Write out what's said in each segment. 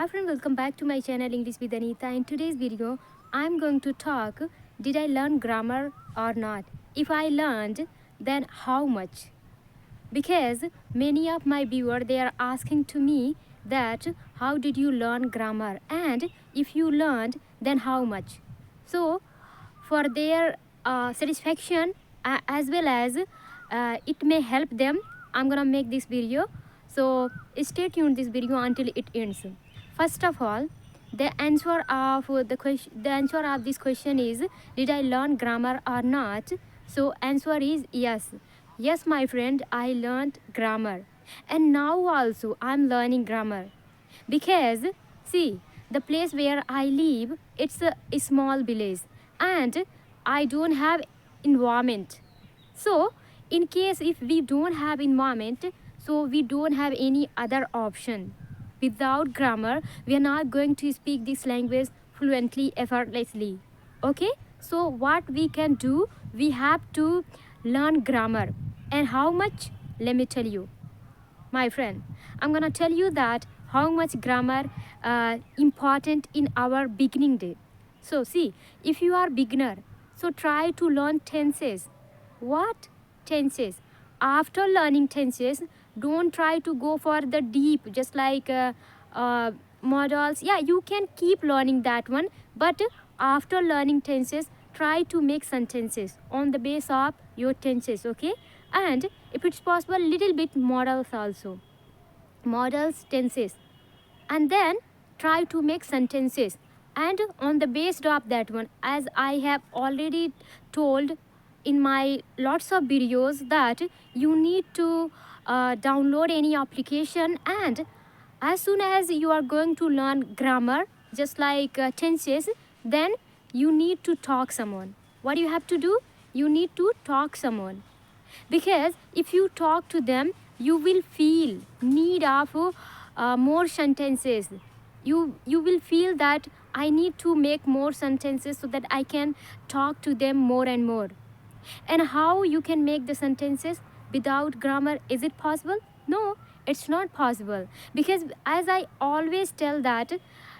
Hi friend, welcome back to my channel English with Anita. In today's video, I'm going to talk, did I learn grammar or not? If I learned, then how much? Because many of my viewers, they are asking to me that how did you learn grammar? And if you learned, then how much? So for their satisfaction as well as it may help them, I'm gonna make this video. So stay tuned this video until it ends. First of all, the answer of this question is, did I learn grammar or not? So answer is yes. Yes, my friend, I learned grammar, and now also I'm learning grammar. Because see, the place where I live, it's a small village, and I don't have environment. So in case if we don't have environment, so we don't have any other option. Without grammar, we are not going to speak this language fluently, effortlessly. Okay, so what we can do, we have to learn grammar. And how much? Let me tell you, my friend, I'm gonna tell you that how much grammar important in our beginning day. So see, if you are beginner, so try to learn tenses. What? Tenses. After learning tenses, don't try to go for the deep, just like models. Yeah, you can keep learning that one, but after learning tenses, try to make sentences on the base of your tenses. Okay, and if it's possible, little bit models also, models, tenses, and then try to make sentences. And on the base of that one, as I have already told in my lots of videos, that you need to download any application, and as soon as you are going to learn grammar, just like tenses, then you need to talk someone. What you have to do? You need to talk someone, because if you talk to them, you will feel need of more sentences. You will feel that I need to make more sentences so that I can talk to them more and more. And how you can make the sentences without grammar? Is it possible? No, it's not possible, because as I always tell that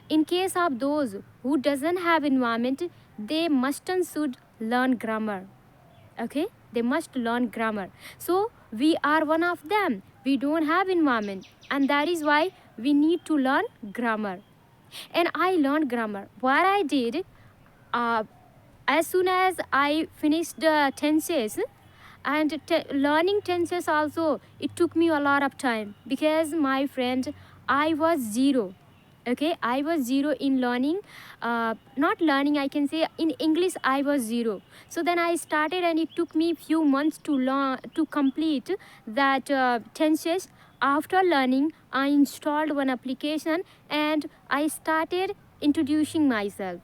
in case of those who doesn't have environment, they must and should learn grammar. Okay, they must learn grammar. So we are one of them. We don't have environment, and that is why we need to learn grammar. And I learned grammar. What I did, uh, as soon as I finished the tenses, and learning tenses also, it took me a lot of time, because my friend, I was zero. Okay, I was zero in learning, not learning, I can say in English I was zero. So then I started, and it took me few months to learn, to complete that tenses. After learning, I installed one application, and I started introducing myself.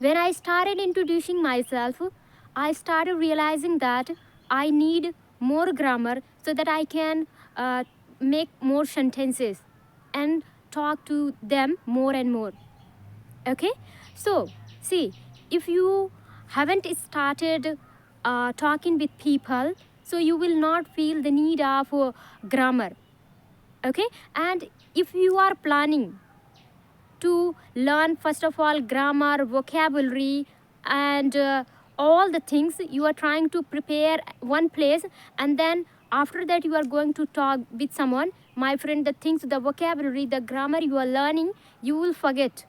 When I started introducing myself, I started realizing that I need more grammar so that I can make more sentences and talk to them more and more. Okay, so see, if you haven't started talking with people, so you will not feel the need of grammar. Okay, and if you are planning to learn, first of all, grammar, vocabulary, and all the things, you are trying to prepare one place, and then after that you are going to talk with someone, my friend, the things, the vocabulary, the grammar you are learning, you will forget.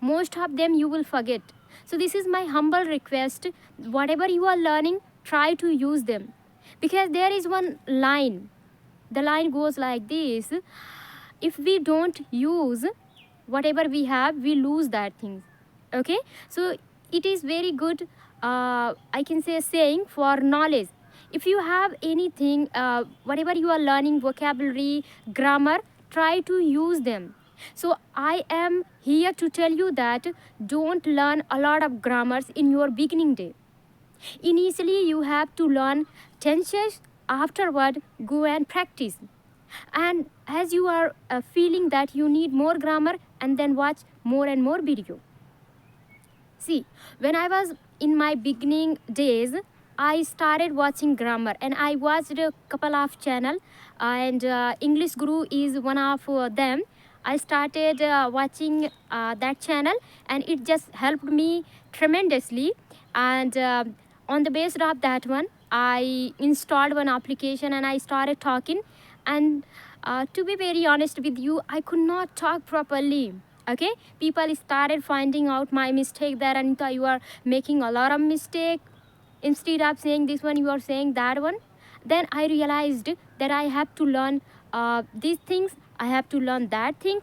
Most of them you will forget. So this is my humble request, whatever you are learning, try to use them, because there is one line. The line goes like this: if we don't use whatever we have, we lose that thing. Okay, so it is very good, I can say, saying for knowledge. If you have anything, whatever you are learning, vocabulary, grammar, try to use them. So I am here to tell you that don't learn a lot of grammars in your beginning day. Initially you have to learn tenses, afterward go and practice. And as you are feeling that you need more grammar, and then watch more and more video. See, when I was in my beginning days, I started watching grammar, and I watched a couple of channel, and English Guru is one of them. I started watching that channel, and it just helped me tremendously. And on the basis of that one, I installed one application and I started talking. And to be very honest with you, I could not talk properly. Okay, people started finding out my mistake, that Anita, you are making a lot of mistake. Instead of saying this one, you are saying that one. Then I realized that I have to learn these things, I have to learn that things.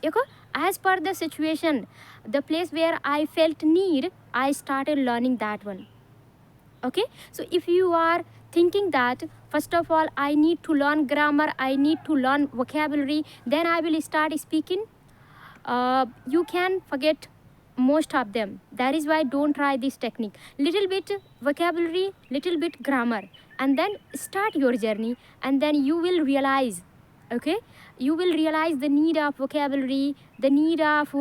Okay, as per the situation, the place where I felt need, I started learning that one. Okay, so if you are thinking that first of all I need to learn grammar, I need to learn vocabulary, then I will start speaking, you can forget most of them. That is why don't try this technique. Little bit vocabulary, little bit grammar, and then start your journey, and then you will realize, okay, you will realize the need of vocabulary, the need of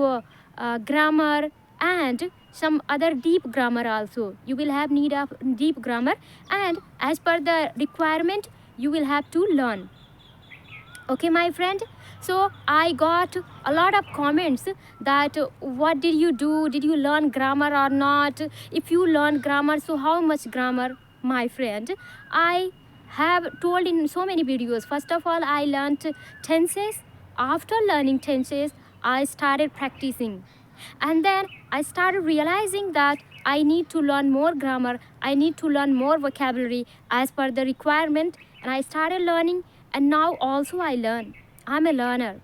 grammar, and some other deep grammar also. You will have need of deep grammar, and as per the requirement you will have to learn. Okay, my friend. So I got a lot of comments that what did you do, did you learn grammar or not? If you learn grammar, so how much grammar? My friend, I have told in so many videos. First of all, I learned tenses. After learning tenses, I started practicing, and then I started realizing that I need to learn more grammar, I need to learn more vocabulary as per the requirement, and I started learning, and now also I learn. I'm a learner.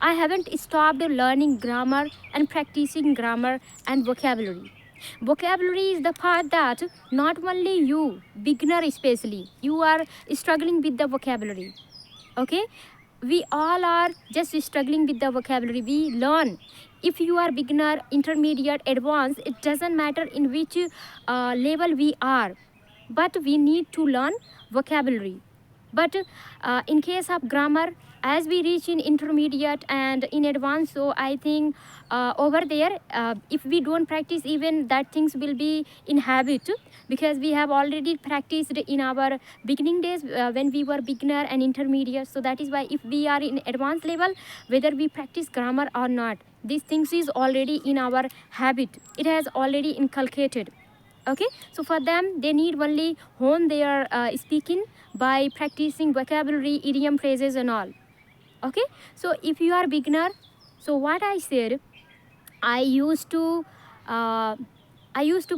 I haven't stopped learning grammar and practicing grammar and vocabulary. Vocabulary is the part that not only you, beginner especially, you are struggling with the vocabulary. Okay, we all are just struggling with the vocabulary. We learn. If you are beginner, intermediate, advanced, it doesn't matter in which level we are, but we need to learn vocabulary. But in case of grammar, as we reach in intermediate and in advanced, so I think over there, if we don't practice, even that things will be in habit, because we have already practiced in our beginning days when we were beginner and intermediate. So that is why if we are in advanced level, whether we practice grammar or not, these things is already in our habit, it has already inculcated. Okay, so for them, they need only hone their speaking by practicing vocabulary, idiom, phrases and all. Okay, so if you are beginner, so what I said, I used to uh,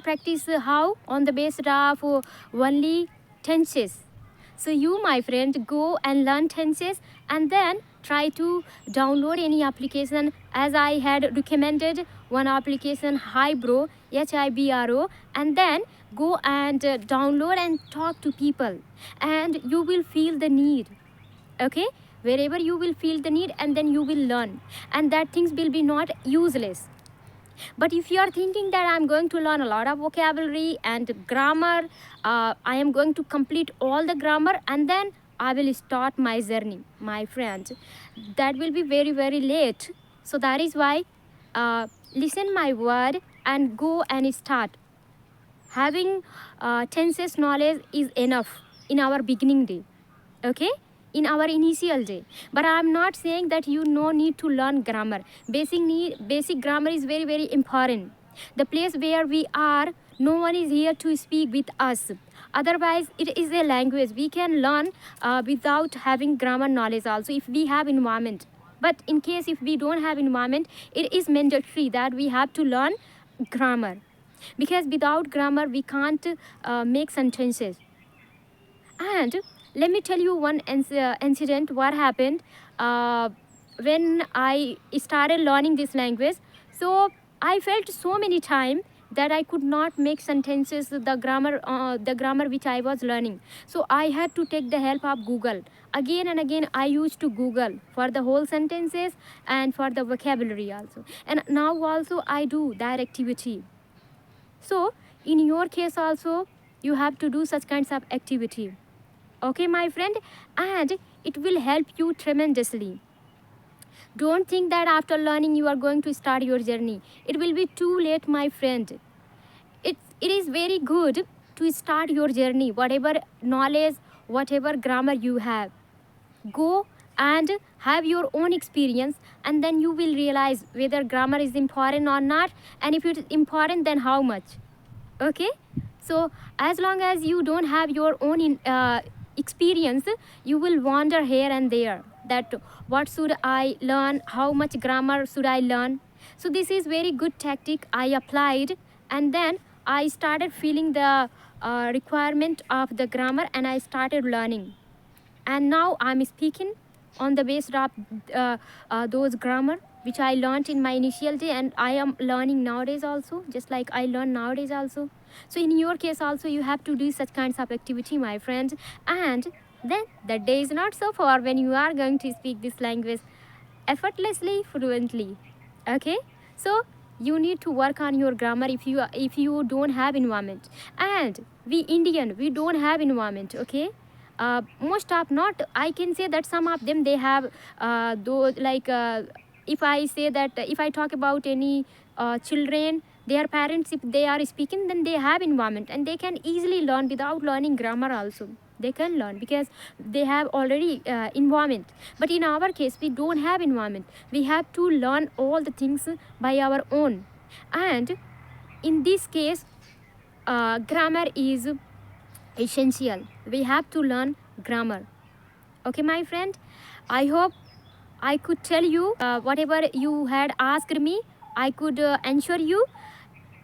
practice how on the basis of only tenses. So you, my friend, go and learn tenses, and then try to download any application, as I had recommended one application, Hibro, Hibro, and then go and download and talk to people, and you will feel the need. Okay, wherever you will feel the need, and then you will learn, and that things will be not useless. But if you are thinking that I'm going to learn a lot of vocabulary and grammar, I am going to complete all the grammar and then I will start my journey, my friends, that will be very, very late. So that is why listen my word and go and start. Having tenses knowledge is enough in our beginning day. Okay, in our initial day. But I am not saying that you no need to learn grammar. Basic grammar is very, very important. The place where we are, no one is here to speak with us. Otherwise, it is a language we can learn without having grammar knowledge also, if we have environment. But in case if we don't have environment, it is mandatory that we have to learn grammar, because without grammar we can't make sentences. And let me tell you one incident what happened when I started learning this language. So I felt so many times that I could not make sentences, the grammar which I was learning. So I had to take the help of Google. Again and again I used to Google for the whole sentences and for the vocabulary also. And now also I do that activity. So in your case also, you have to do such kinds of activity. Okay, my friend, and it will help you tremendously. Don't think that after learning you are going to start your journey. It will be too late, my friend. It is very good to start your journey, whatever knowledge, whatever grammar you have. Go and have your own experience, and then you will realize whether grammar is important or not, and if it is important, then how much. Okay, so as long as you don't have your own experience, you will wander here and there, that what should I learn, how much grammar should I learn. So this is very good tactic I applied, and then I started feeling the requirement of the grammar, and I started learning, and now I'm speaking on the basis of those grammar which I learned in my initial day, and I am learning nowadays also, just like I learn nowadays also. So in your case also, you have to do such kinds of activity, my friends, and then the day is not so far when you are going to speak this language effortlessly, fluently. Okay, so you need to work on your grammar if you don't have environment, and we Indian, we don't have environment. Okay, most of, not I can say that some of them they have those like if I say that if I talk about any children, their parents, if they are speaking, then they have environment and they can easily learn without learning grammar also. They can learn because they have already environment. But in our case, we don't have environment. We have to learn all the things by our own. And in this case, grammar is essential. We have to learn grammar. Okay, my friend, I hope I could tell you whatever you had asked me, I could answer you.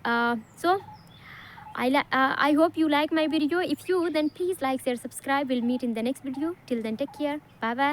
So I hope you like my video. If you, then please like, share, subscribe. We'll meet in the next video. Till then, take care. Bye bye.